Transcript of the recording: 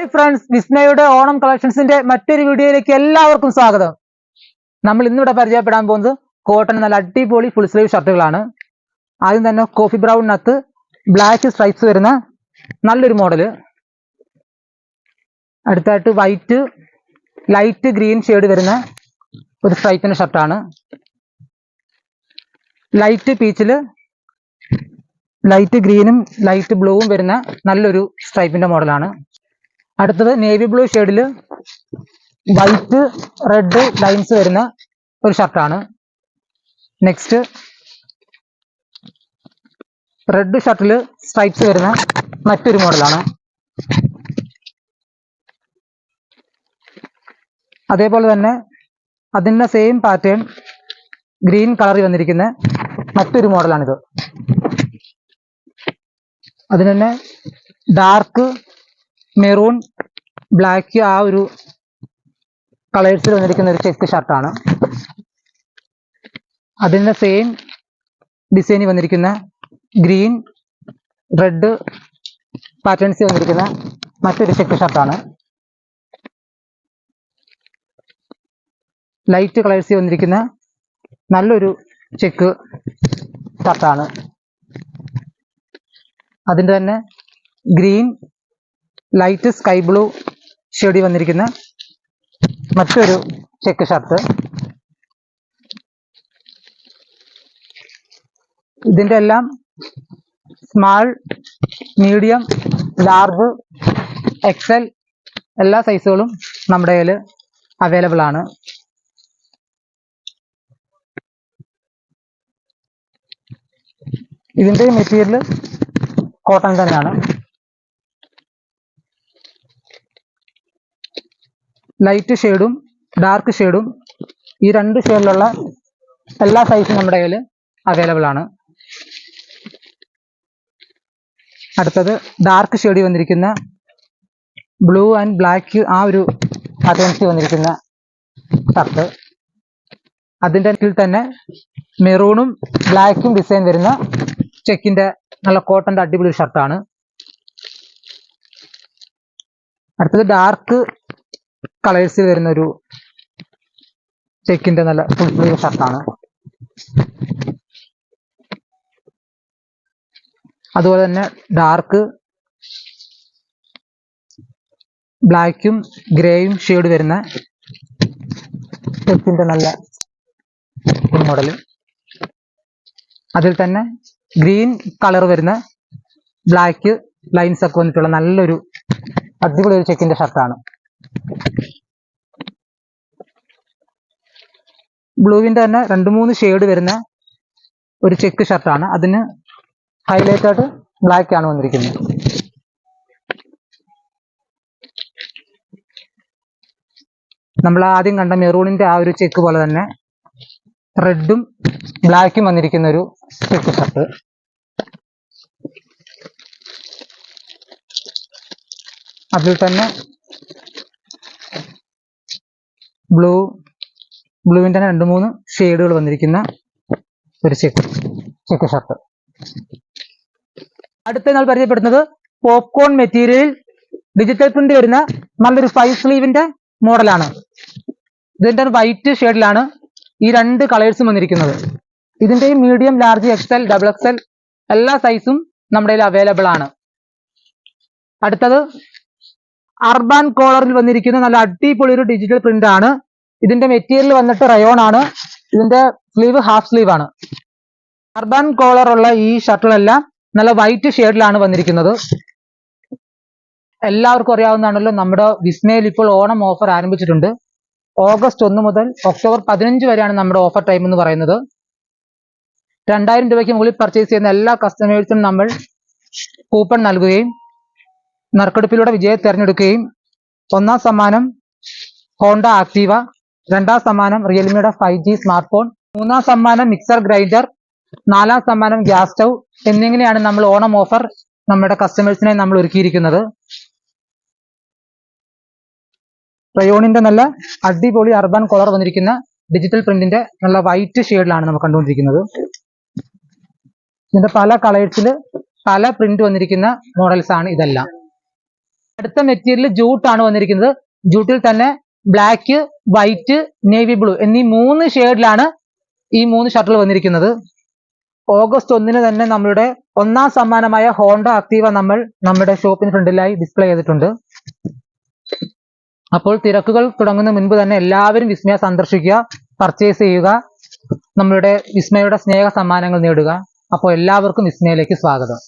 Hi friends, വിസ്മയുടെ Onam കളക്ഷൻസിന്റെ മറ്റൊരു വീഡിയോയിലേക്ക് എല്ലാവർക്കും സ്വാഗതം. നമ്മൾ ഇന്നിവിടെ പരിചയപ്പെടാൻ പോകുന്നത് കോട്ടൺ നല്ല അടിപൊളി ഫുൾ സ്ലീവ് ഷർട്ടുകളാണ്. ആദ്യം തന്നെ കോഫി ബ്രൗണിനകത്ത് ബ്ലാക്ക് സ്ട്രൈപ്സ് വരുന്ന നല്ലൊരു മോഡല്. അടുത്തായിട്ട് വൈറ്റ് ലൈറ്റ് ഗ്രീൻ ഷെയ്ഡ് വരുന്ന ഒരു സ്ട്രൈപ്പിന്റെ ഷർട്ടാണ്. ലൈറ്റ് പീച്ചില് ലൈറ്റ് ഗ്രീനും ലൈറ്റ് ബ്ലൂവും വരുന്ന നല്ലൊരു സ്ട്രൈപ്പിന്റെ മോഡലാണ്. അടുത്തത് നേവി ബ്ലൂ ഷെയ്ഡില് വൈറ്റ് റെഡ് ലൈൻസ് വരുന്ന ഒരു ഷർട്ടാണ്. നെക്സ്റ്റ് റെഡ് ഷർട്ടില് സ്ട്രൈപ്സ് വരുന്ന മറ്റൊരു മോഡലാണ്. അതേപോലെ തന്നെ അതിൻ്റെ സെയിം പാറ്റേൺ ഗ്രീൻ കളറിൽ വന്നിരിക്കുന്ന മറ്റൊരു മോഡലാണിത്. അതിന് തന്നെ ഡാർക്ക് മെറൂൺ ബ്ലാക്ക് ആ ഒരു കളേഴ്സിൽ വന്നിരിക്കുന്ന ഒരു ചെക്ക് ഷർട്ടാണ്. അതിൻ്റെ സെയിം ഡിസൈനിൽ വന്നിരിക്കുന്ന ഗ്രീൻ റെഡ് പാറ്റേൺസിൽ വന്നിരിക്കുന്ന മറ്റൊരു ചെക്ക് ഷർട്ടാണ്. ലൈറ്റ് കളേഴ്സിൽ വന്നിരിക്കുന്ന നല്ലൊരു ചെക്ക് ഷർട്ടാണ്. അതിൻ്റെ തന്നെ ഗ്രീൻ ലൈറ്റ് സ്കൈ ബ്ലൂ ഷെയ്ഡിൽ വന്നിരിക്കുന്ന മറ്റൊരു ചെക്ക് ഷർട്ട്. ഇതിൻ്റെ എല്ലാം സ്മാൾ, മീഡിയം, ലാർജ്, എക്സൽ എല്ലാ സൈസുകളും നമ്മുടെ കയ്യിൽ അവൈലബിൾ ആണ്. ഇതിൻ്റെ മെറ്റീരിയൽ കോട്ടൺ തന്നെയാണ്. ലൈറ്റ് ഷെയ്ഡും ഡാർക്ക് ഷെയ്ഡും ഈ രണ്ട് ഷെയ്ഡിലുള്ള എല്ലാ സൈസും നമ്മുടെ കയ്യിൽ അവൈലബിൾ ആണ്. അടുത്തത് ഡാർക്ക് ഷെയ്ഡിൽ വന്നിരിക്കുന്ന ബ്ലൂ ആൻഡ് ബ്ലാക്ക് ആ ഒരു പാറ്റേൺസിൽ വന്നിരിക്കുന്ന ഷർട്ട്. അതിൻ്റെ കീഴിൽ തന്നെ മെറൂണും ബ്ലാക്കും ഡിസൈൻ വരുന്ന ചെക്കിൻ്റെ നല്ല കോട്ടൻ്റെ അടിപൊളി ഷർട്ടാണ്. അടുത്തത് ഡാർക്ക് കളേഴ്സിൽ വരുന്ന ഒരു ചെക്കിന്റെ നല്ല ഫുൾ സ്ലീവ് ഷർട്ടാണ്. അതുപോലെ തന്നെ ഡാർക്ക് ബ്ലാക്കും ഗ്രേയും ഷെയ്ഡ് വരുന്ന ചെക്കിന്റെ നല്ല മോഡൽ. അതിൽ തന്നെ ഗ്രീൻ കളർ വരുന്ന ബ്ലാക്ക് ലൈൻസ് ഒക്കെ വന്നിട്ടുള്ള നല്ലൊരു അടിപൊളി ഒരു ചെക്കിന്റെ ഷർട്ടാണ്. ബ്ലൂവിന്റെ തന്നെ 2-3 ഷെയ്ഡ് വരുന്ന ഒരു ചെക്ക് ഷർട്ടാണ്. അതിന് ഹൈലൈറ്റ് ആയിട്ട് ബ്ലാക്ക് ആണ് വന്നിരിക്കുന്നത്. നമ്മൾ ആദ്യം കണ്ട മെറൂണിന്റെ ആ ഒരു ചെക്ക് പോലെ തന്നെ റെഡും ബ്ലാക്കും വന്നിരിക്കുന്ന ഒരു ചെക്ക് ഷർട്ട്. അതിൽ തന്നെ ബ്ലൂവിന്റെ 2-3 ഷെയ്ഡുകൾ വന്നിരിക്കുന്ന ഒരു ചെക്ക് ഷർട്ട്. അടുത്ത നമ്മൾ പരിചയപ്പെടുന്നത് പോപ്കോൺ മെറ്റീരിയലിൽ ഡിജിറ്റൽ പ്രിന്റ് വരുന്ന നല്ലൊരു 5 സ്ലീവിന്റെ മോഡലാണ്. ഇതിന്റെ വൈറ്റ് ഷെയ്ഡിലാണ് ഈ രണ്ട് കളേഴ്സും വന്നിരിക്കുന്നത്. ഇതിന്റെ medium, large, XL, double XL എല്ലാ സൈസും നമ്മുടെ കയ്യിൽ അവൈലബിൾ ആണ്. അടുത്തത് അർബാൻ കോളറിൽ വന്നിരിക്കുന്ന നല്ല അടിപൊളി ഒരു ഡിജിറ്റൽ പ്രിന്റ് ആണ്. ഇതിന്റെ മെറ്റീരിയൽ വന്നിട്ട് റയോൺ ആണ്. ഇതിന്റെ സ്ലീവ് ഹാഫ് സ്ലീവ് ആണ്. അർബാൻ കോളർ ഉള്ള ഈ ഷർട്ടുകളെല്ലാം നല്ല വൈറ്റ് ഷെയ്ഡിലാണ് വന്നിരിക്കുന്നത്. എല്ലാവർക്കും അറിയാവുന്നതാണല്ലോ, നമ്മുടെ വിസ്മയിൽ ഇപ്പോൾ ഓണം ഓഫർ ആരംഭിച്ചിട്ടുണ്ട്. ഓഗസ്റ്റ് 1 മുതൽ ഒക്ടോബർ 15 വരെയാണ് നമ്മുടെ ഓഫർ ടൈം എന്ന് പറയുന്നത്. 2000 രൂപയ്ക്ക് മുകളിൽ പർച്ചേസ് ചെയ്യുന്ന എല്ലാ കസ്റ്റമേഴ്സിനും നമ്മൾ കൂപ്പൺ നൽകുകയും നറുക്കെടുപ്പിലൂടെ വിജയം തിരഞ്ഞെടുക്കുകയും 1ാം സമ്മാനം ഹോണ്ട ആക്റ്റീവ, 2ാം സമ്മാനം റിയൽമിയുടെ 5G സ്മാർട്ട് ഫോൺ, 3ാം സമ്മാനം മിക്സർ ഗ്രൈൻഡർ, 4ാം സമ്മാനം ഗ്യാസ് സ്റ്റൗ എന്നിങ്ങനെയാണ് നമ്മൾ ഓണം ഓഫർ നമ്മുടെ കസ്റ്റമേഴ്സിനെ നമ്മൾ ഒരുക്കിയിരിക്കുന്നത്. റയോണിന്റെ നല്ല അടിപൊളി അർബൻ കോളർ വന്നിരിക്കുന്ന ഡിജിറ്റൽ പ്രിന്റിന്റെ നല്ല വൈറ്റ് ഷെയ്ഡിലാണ് നമ്മൾ കണ്ടുകൊണ്ടിരിക്കുന്നത്. ഇതിന്റെ പല കളേഴ്സിൽ പല പ്രിന്റ് വന്നിരിക്കുന്ന മോഡൽസ് ആണ് ഇതെല്ലാം. അടുത്ത മെറ്റീരിയൽ ജൂട്ടാണ് വന്നിരിക്കുന്നത്. ജൂട്ടിൽ തന്നെ ബ്ലാക്ക്, വൈറ്റ്, നേവി ബ്ലൂ എന്നീ 3 ഷെയ്ഡിലാണ് ഈ 3 ഷർട്ടുകൾ വന്നിരിക്കുന്നത്. ഓഗസ്റ്റ് 1 തന്നെ നമ്മളുടെ 1ാം സമ്മാനമായ ഹോണ്ട ആക്റ്റീവ നമ്മൾ നമ്മുടെ ഷോപ്പിന് ഫ്രണ്ടിലായി ഡിസ്പ്ലേ ചെയ്തിട്ടുണ്ട്. അപ്പോൾ തിരക്കുകൾ തുടങ്ങുന്ന മുൻപ് തന്നെ എല്ലാവരും വിസ്മയ സന്ദർശിക്കുക, പർച്ചേസ് ചെയ്യുക, നമ്മളുടെ വിസ്മയുടെ സ്നേഹ സമ്മാനങ്ങൾ നേടുക. അപ്പോൾ എല്ലാവർക്കും വിസ്മയയിലേക്ക് സ്വാഗതം.